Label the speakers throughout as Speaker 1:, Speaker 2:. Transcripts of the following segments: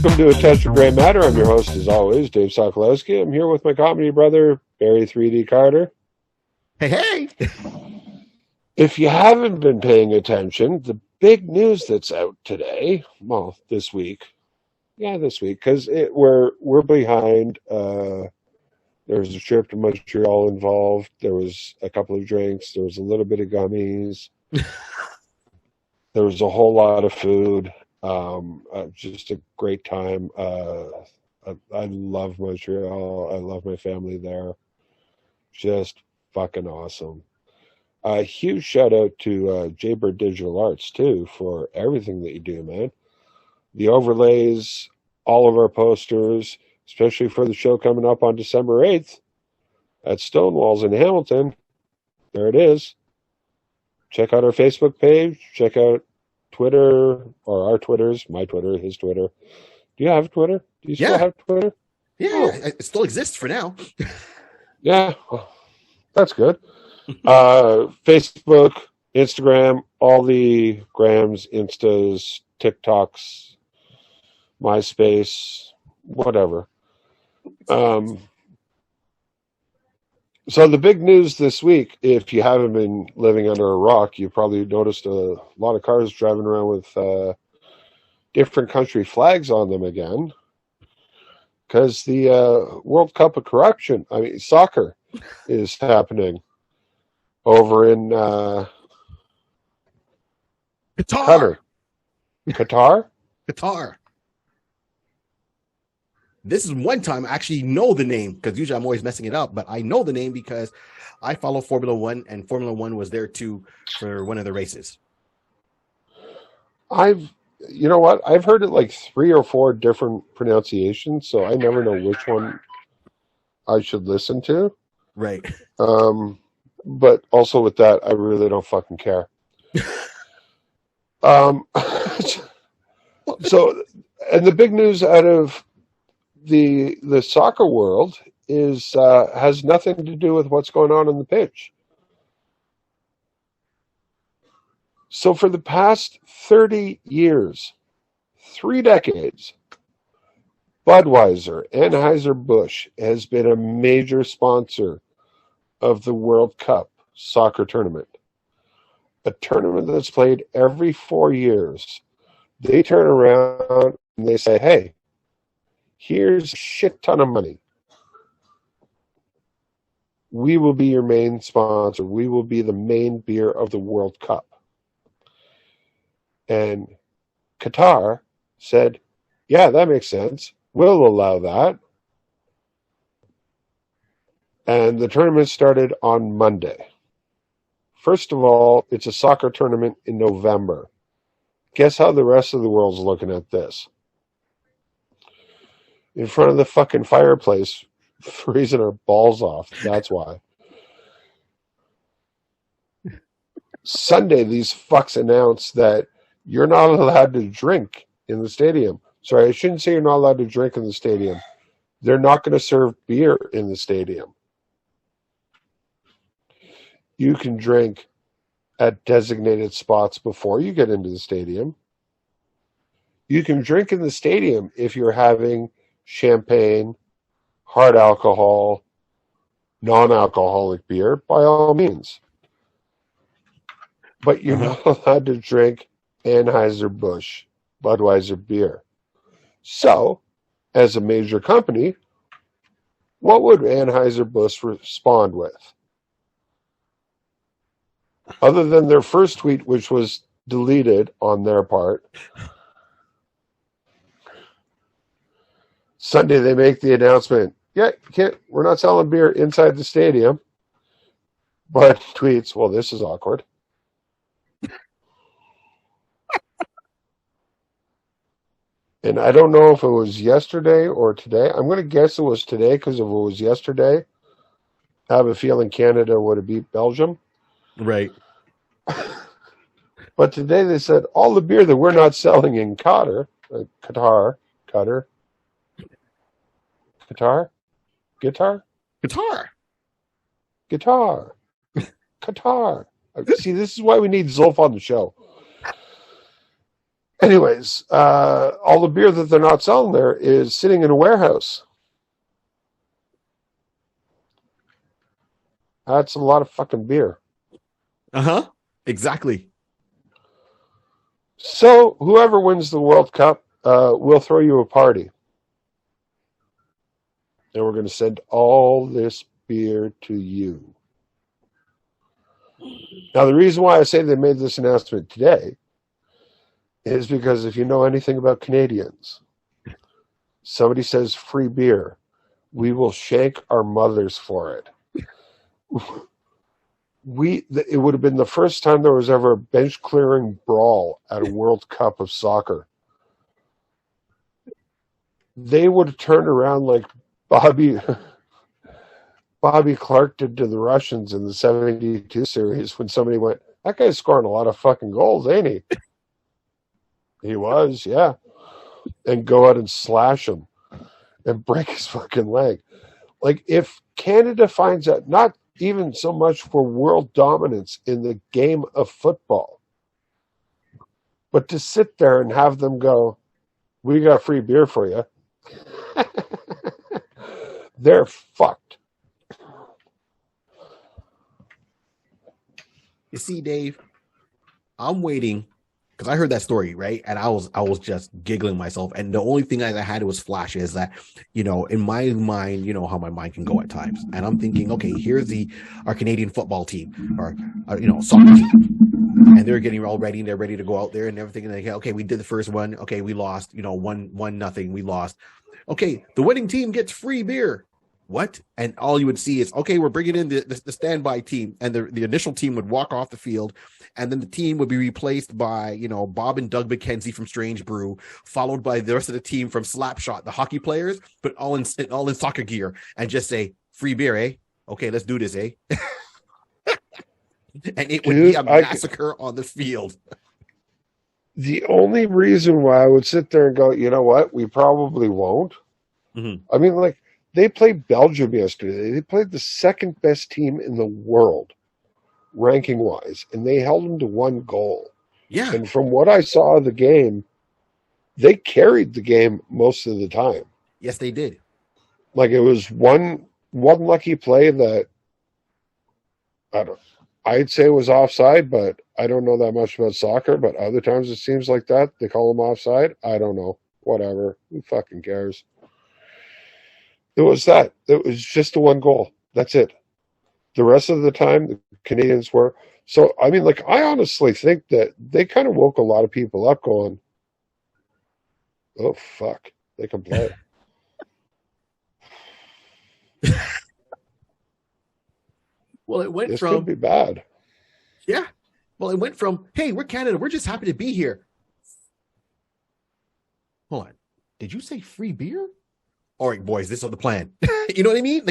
Speaker 1: Welcome to A Touch of Gray Matter. I'm your host, as always, Dave Sokolowski. I'm here with my comedy brother, Barry 3D Carter.
Speaker 2: Hey, hey!
Speaker 1: If you haven't been paying attention, the big news that's out today, well, this week, because we're behind. There was a trip to Montreal involved. There was a couple of drinks. There was a little bit of gummies. There was a whole lot of food. Just a great time. I love Montreal. I love my family there. Just fucking awesome. A huge shout out to Jaybird Digital Arts too for everything that you do, man. The overlays, all of our posters, especially for the show coming up on December 8th at Stonewalls in Hamilton. There it is. Check out our Facebook page. Check out Twitter, or our Twitters, my Twitter, his Twitter. Do you have Twitter? Do you still have Twitter?
Speaker 2: Yeah, it still exists for now.
Speaker 1: Yeah, well, that's good. Facebook, Instagram, all the Grams, Instas, TikToks, MySpace, whatever. So the big news this week, if you haven't been living under a rock, you probably noticed a lot of cars driving around with different country flags on them again. Because the World Cup of Corruption, soccer, is happening over in
Speaker 2: Qatar.
Speaker 1: Qatar?
Speaker 2: This is one time I actually know the name, because usually I'm always messing it up, but I know the name because I follow Formula One, and Formula One was there too for one of the races.
Speaker 1: You know what? I've heard it like 3 or 4 different pronunciations, so I never know which one I should listen to.
Speaker 2: Right.
Speaker 1: But also with that, I really don't fucking care. So, and the big news out of the soccer world is has nothing to do with what's going on the pitch. So for the past 30 years, 3 decades, Budweiser, Anheuser-Busch has been a major sponsor of the World Cup soccer tournament. A tournament that's played every 4 years. They turn around and they say, hey, here's a shit ton of money. We will be your main sponsor. We will be the main beer of the World Cup. And Qatar said, yeah, that makes sense. We'll allow that. And the tournament started on Monday. First of all, it's a soccer tournament in November. Guess how the rest of the world's looking at this? In front of the fucking fireplace, freezing our balls off. That's why. Sunday, these fucks announced that you're not allowed to drink in the stadium. Sorry, I shouldn't say you're not allowed to drink in the stadium. They're not going to serve beer in the stadium. You can drink at designated spots before you get into the stadium. You can drink in the stadium if you're having champagne, hard alcohol, non-alcoholic beer, by all means. But you're not allowed to drink Anheuser-Busch Budweiser beer. So, as a major company, what would Anheuser-Busch respond with? Other than their first tweet, which was deleted on their part, Sunday they make the announcement, yeah, we're not selling beer inside the stadium. But tweets, well, this is awkward. And I don't know if it was yesterday or today. I'm going to guess it was today, because if it was yesterday, I have a feeling Canada would have beat Belgium.
Speaker 2: Right.
Speaker 1: But today they said all the beer that we're not selling in Qatar, Qatar, See, this is why we need Zulf on the show. Anyways, all the beer that they're not selling there is sitting in a warehouse. That's a lot of fucking beer.
Speaker 2: Exactly.
Speaker 1: So whoever wins the World Cup, we'll throw you a party. And we're going to send all this beer to you. Now, the reason why I say they made this announcement today is because if you know anything about Canadians, somebody says free beer, we will shank our mothers for it. It would have been the first time there was ever a bench clearing brawl at a World Cup of soccer. They would have turned around like Bobby Clark did to the Russians in the 72 series when somebody went, that guy's scoring a lot of fucking goals, ain't he? He was, yeah. And go out and slash him and break his fucking leg. Like, if Canada finds out, not even so much for world dominance in the game of football, but to sit there and have them go, we got free beer for you. They're fucked.
Speaker 2: You see, Dave, I'm waiting because I heard that story, right? And I was just giggling myself. And the only thing I had was flashes that, in my mind, how my mind can go at times. And I'm thinking, okay, here's our Canadian football team or soccer team. And they're getting all ready and they're ready to go out there and everything. And they okay, we did the first one. Okay, we lost, 1-0. We lost. Okay, the winning team gets free beer. What? And all you would see is, okay, we're bringing in the standby team, and the initial team would walk off the field, and then the team would be replaced by, Bob and Doug McKenzie from Strange Brew, followed by the rest of the team from Slapshot, the hockey players, but all in soccer gear, and just say, free beer, eh? Okay, let's do this, eh? And it would be a massacre on the field.
Speaker 1: The only reason why I would sit there and go, you know what, we probably won't.
Speaker 2: Mm-hmm.
Speaker 1: I mean, like, they played Belgium yesterday. They played the second best team in the world, ranking wise, and they held them to 1 goal.
Speaker 2: Yeah.
Speaker 1: And from what I saw of the game, they carried the game most of the time.
Speaker 2: Yes, they did.
Speaker 1: Like, it was one lucky play that I'd say was offside, but I don't know that much about soccer. But other times it seems like that. They call them offside. I don't know. Whatever. Who fucking cares? It was that. It was just a 1 goal. That's it. The rest of the time, the Canadians were. So, I mean, like, I honestly think that they kind of woke a lot of people up going, oh, fuck. They can play.
Speaker 2: Well, it went
Speaker 1: this
Speaker 2: from...
Speaker 1: could be bad.
Speaker 2: Yeah. Well, it went from, hey, we're Canada. We're just happy to be here. Hold on. Did you say free beer? All right, boys, this is the plan. You know what I mean?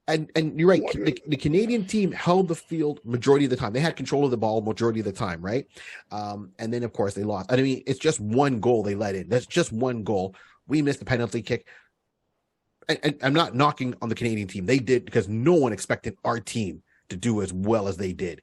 Speaker 2: And you're right. The Canadian team held the field majority of the time. They had control of the ball majority of the time, right? And then, of course, they lost. I mean, it's just 1 goal they let in. That's just 1 goal. We missed the penalty kick. And I'm not knocking on the Canadian team. They did because no one expected our team to do as well as they did.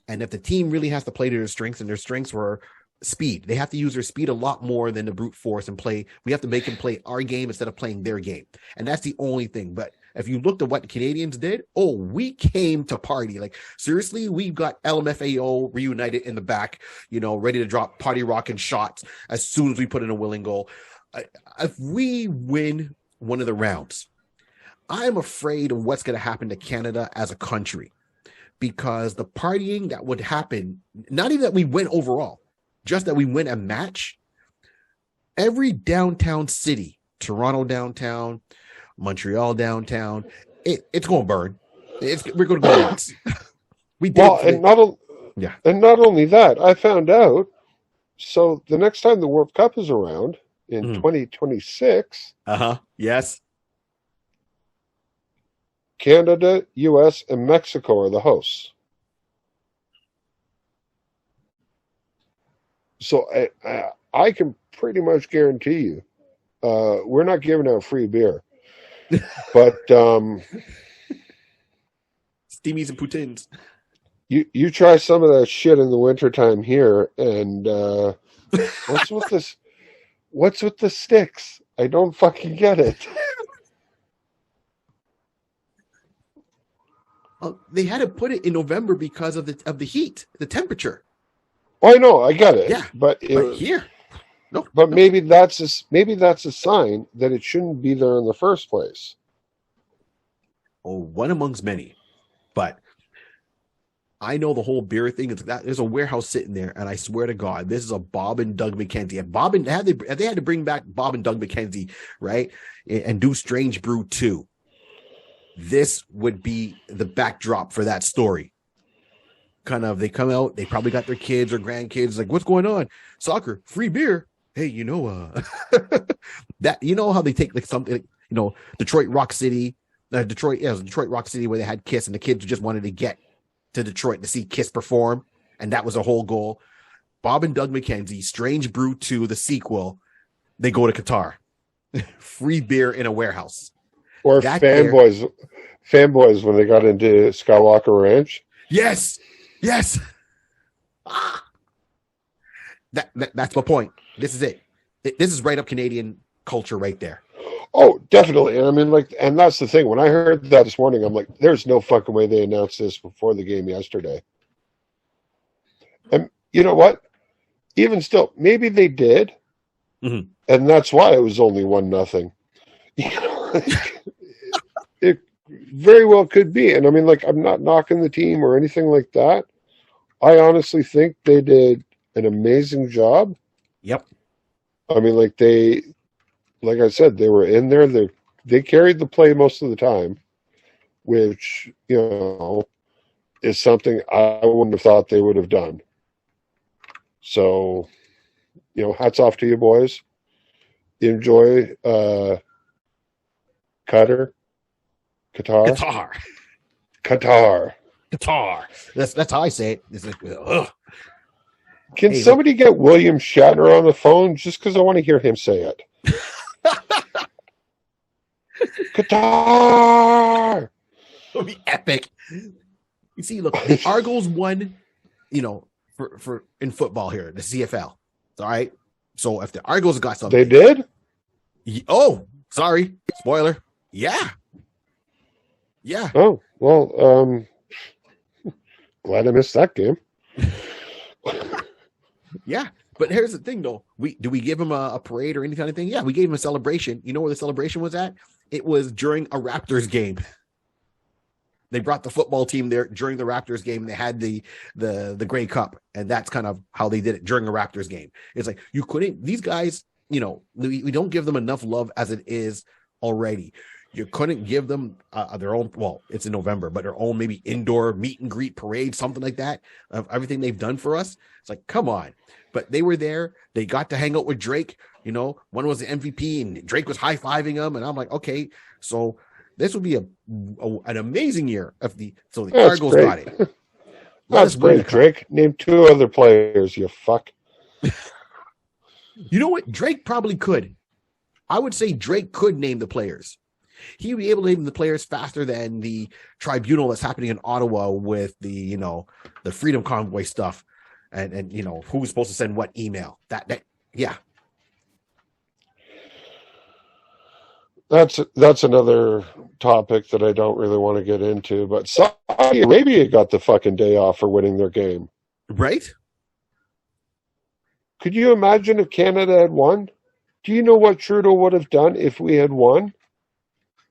Speaker 2: And if the team really has to play to their strengths, and their strengths were speed, they have to use their speed a lot more than the brute force and play. We have to make them play our game instead of playing their game. And that's the only thing. But if you looked at what the Canadians did, we came to party. Like, seriously, we've got LMFAO reunited in the back, ready to drop party rocking shots as soon as we put in a willing goal. If we win one of the rounds, I'm afraid of what's going to happen to Canada as a country, because the partying that would happen, not even that we win overall, just that we win a match, every downtown city, Toronto downtown, Montreal downtown, it's going to burn. We're going to go nuts. We did.
Speaker 1: Well, and not only that, I found out. So the next time the World Cup is around in 2026,
Speaker 2: yes,
Speaker 1: Canada, U.S., and Mexico are the hosts. So I can pretty much guarantee you, we're not giving out free beer, but
Speaker 2: steamies and poutines.
Speaker 1: You try some of that shit in the wintertime here, and what's with this? What's with the sticks? I don't fucking get it.
Speaker 2: They had to put it in November because of the heat, the temperature.
Speaker 1: Oh, I know, I get it.
Speaker 2: Yeah,
Speaker 1: but
Speaker 2: here, no.
Speaker 1: But maybe that's a sign that it shouldn't be there in the first place.
Speaker 2: Oh, one amongst many, but I know the whole beer thing is that there's a warehouse sitting there, and I swear to God, this is a Bob and Doug McKenzie. If they had to bring back Bob and Doug McKenzie, right, and do Strange Brew 2, this would be the backdrop for that story. Kind of, they come out, they probably got their kids or grandkids, like, what's going on? Soccer, free beer. Hey, that, how they take like something, Detroit Rock City, Detroit Rock City, where they had Kiss, and the kids just wanted to get to Detroit to see Kiss perform, and that was a whole goal. Bob and Doug McKenzie, Strange Brew 2, the sequel, they go to Qatar. Free beer in a warehouse.
Speaker 1: Or fanboys when they got into Skywalker Ranch.
Speaker 2: Yes. That's my point. This is it. This is right up Canadian culture right there.
Speaker 1: Oh, definitely. And I mean, and that's the thing. When I heard that this morning, I'm like, there's no fucking way they announced this before the game yesterday. And you know what? Even still, maybe they did.
Speaker 2: Mm-hmm.
Speaker 1: And that's why it was only 1-0. It very well could be. And I mean, I'm not knocking the team or anything like that. I honestly think they did an amazing job.
Speaker 2: Yep.
Speaker 1: I mean, like I said, they were in there. They carried the play most of the time, which, is something I wouldn't have thought they would have done. So, hats off to you boys. Enjoy Qatar.
Speaker 2: That's how I say it. It's like, ugh.
Speaker 1: Can somebody get William Shatner on the phone just because I want to hear him say it? Qatar!
Speaker 2: It'll be epic. You see, look, the Argos won, for in football here, the CFL. All right. So if the Argos got something,
Speaker 1: they did.
Speaker 2: Oh, sorry, spoiler. Yeah.
Speaker 1: Oh well. Glad I missed that game.
Speaker 2: Yeah, but here's the thing, though. We give him a parade or any kind of thing? Yeah, we gave him a celebration. You know where the celebration was at? It was during a Raptors game. They brought the football team there during the Raptors game. They had the Grey Cup, and that's kind of how they did it during a Raptors game. It's like you couldn't. These guys, we don't give them enough love as it is already. You couldn't give them their own. Well, it's in November, but their own maybe indoor meet and greet parade, something like that. Of everything they've done for us, it's like, come on. But they were there. They got to hang out with Drake. One was the MVP, and Drake was high fiving him, and I'm like, okay, so this would be an amazing year if the Argos got it.
Speaker 1: That's great, Drake. Name 2 other players, you fuck.
Speaker 2: You know what? Drake probably could. I would say Drake could name the players. He would be able to name the players faster than the tribunal that's happening in Ottawa with the Freedom Convoy stuff, and who's supposed to send what email. Yeah.
Speaker 1: That's another topic that I don't really want to get into, but Saudi Arabia got the fucking day off for winning their game.
Speaker 2: Right?
Speaker 1: Could you imagine if Canada had won? Do you know what Trudeau would have done if we had won?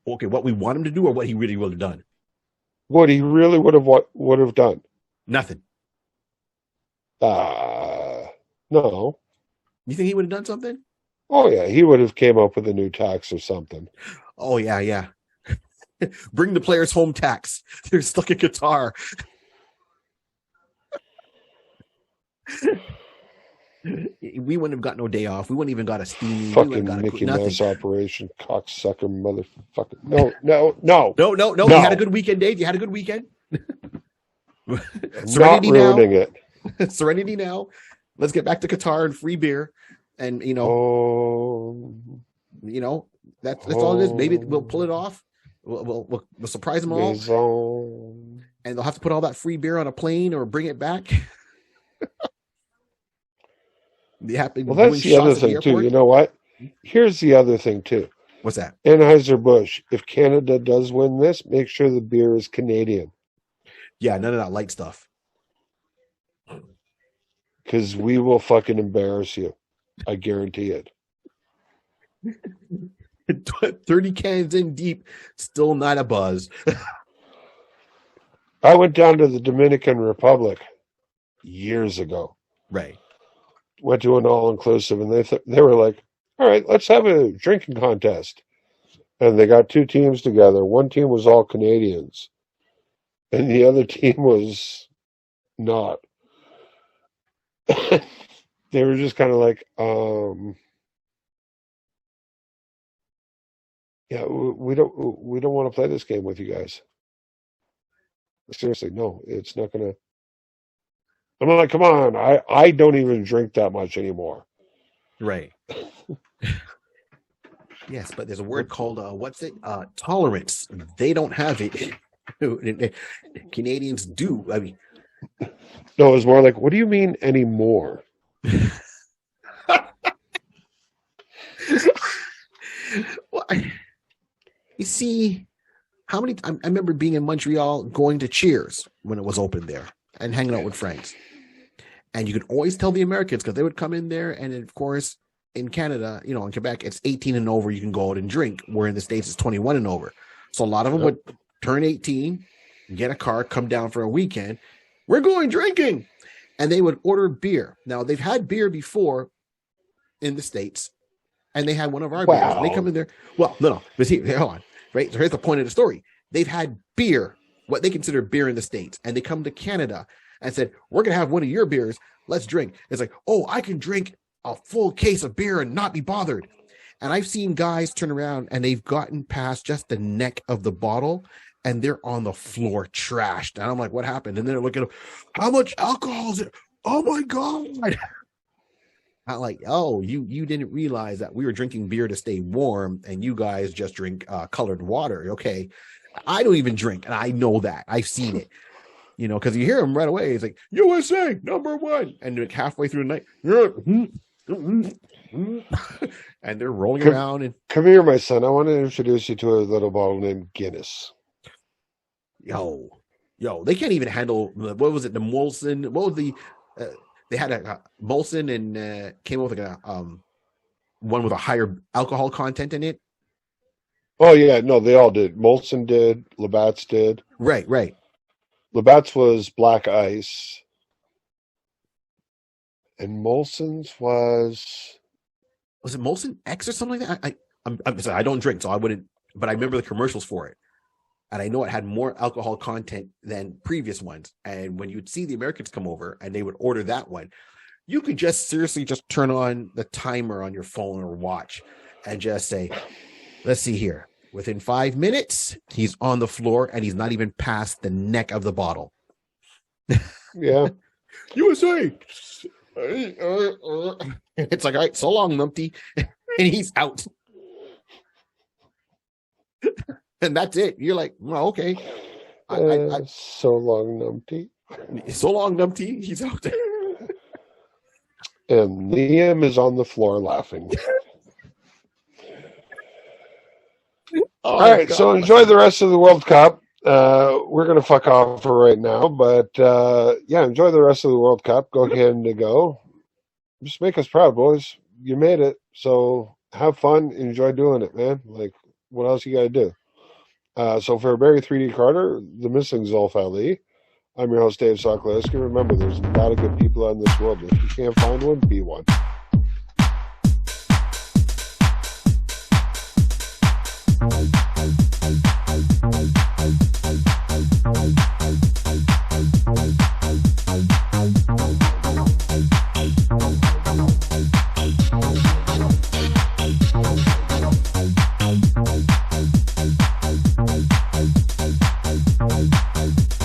Speaker 2: Okay, what we want him to do or what he really would have done?
Speaker 1: What he really would have done?
Speaker 2: Nothing.
Speaker 1: No.
Speaker 2: You think he would have done something?
Speaker 1: Oh, yeah, he would have came up with a new tax or something.
Speaker 2: Oh, yeah. Bring the players home tax. They're stuck in Qatar. We wouldn't have got no day off. We wouldn't even got a steamy.
Speaker 1: Fucking Mickey Mouse operation, cocksucker, motherfucker. No.
Speaker 2: You had a good weekend, Dave. You had a good weekend.
Speaker 1: Serenity not ruining now.
Speaker 2: It. Serenity now. Let's get back to Qatar and free beer. And that's all it is. Maybe we'll pull it off. We'll surprise them all,
Speaker 1: Maison.
Speaker 2: and they'll have to put all that free beer on a plane or bring it back.
Speaker 1: Well, that's the other thing too. You know what? Here's the other thing too.
Speaker 2: What's that?
Speaker 1: Anheuser-Busch. If Canada does win this, make sure the beer is Canadian.
Speaker 2: Yeah, none of that light stuff.
Speaker 1: Because we will fucking embarrass you. I guarantee it.
Speaker 2: 30 cans in deep, still not a buzz.
Speaker 1: I went down to the Dominican Republic years ago.
Speaker 2: Right.
Speaker 1: Went to an all-inclusive, and they were like, all right, let's have a drinking contest. And they got two teams together. One team was all Canadians, and the other team was not. They were just kind of like, yeah, we don't want to play this game with you guys. Seriously, no, it's not gonna. I'm like, come on, I don't even drink that much anymore.
Speaker 2: Right. Yes, but there's a word called tolerance. They don't have it. Canadians do. I mean,
Speaker 1: no, it was more like, what do you mean anymore?
Speaker 2: Well, you see, how many? I remember being in Montreal, going to Cheers when it was open there, and hanging out with friends. And you could always tell the Americans because they would come in there, and of course, in Canada, in Quebec, it's 18 and over. You can go out and drink. Where in the States, it's 21 and over. So a lot of them would turn 18, get a car, come down for a weekend. We're going drinking, and they would order beer. Now they've had beer before in the States, and they had one of our beers. And they come in there. Well, no, but here, hold on. Right, so here's the point of the story. They've had beer, what they consider beer in the States, and they come to Canada and said, we're going to have one of your beers. Let's drink. It's like, oh, I can drink a full case of beer and not be bothered. And I've seen guys turn around and they've gotten past just the neck of the bottle and they're on the floor trashed. And I'm like, what happened? And they're looking up, how much alcohol is it? Oh my God. I'm like, oh, you didn't realize that we were drinking beer to stay warm and you guys just drink colored water. Okay. I don't even drink. And I know that. I've seen it. Because you hear them right away. It's like, USA, #1. And like halfway through the night, and they're rolling around. And
Speaker 1: come here, my son. I want to introduce you to a little bottle named Guinness.
Speaker 2: Yo, they can't even handle, what was it, the Molson? What was the, they had a Molson and came up with like a one with a higher alcohol content in it.
Speaker 1: Oh, yeah. No, they all did. Molson did. Labatt's did.
Speaker 2: Right. Labatt's
Speaker 1: was black ice. And Molson's was
Speaker 2: it Molson X or something like that? I'm sorry, I don't drink, so I wouldn't, but I remember the commercials for it. And I know it had more alcohol content than previous ones. And when you'd see the Americans come over and they would order that one, you could just seriously just turn on the timer on your phone or watch and just say, let's see here. Within 5 minutes, he's on the floor and he's not even past the neck of the bottle.
Speaker 1: Yeah.
Speaker 2: USA. It's like, all right, so long, Numpty. And he's out. And that's it. You're like, well, okay.
Speaker 1: So long, Numpty.
Speaker 2: So long, Numpty. He's out there.
Speaker 1: And Liam is on the floor laughing. All right, so enjoy the rest of the World Cup. We're going to fuck off for right now, but yeah, enjoy the rest of the World Cup. Go ahead and go. Just make us proud, boys. You made it, so have fun. Enjoy doing it, man. Like, what else you got to do? So for Barry 3D Carter, the missing Zolf Ali, I'm your host, Dave Sokoloski. Remember, there's a lot of good people out in this world. If you can't find one, be one.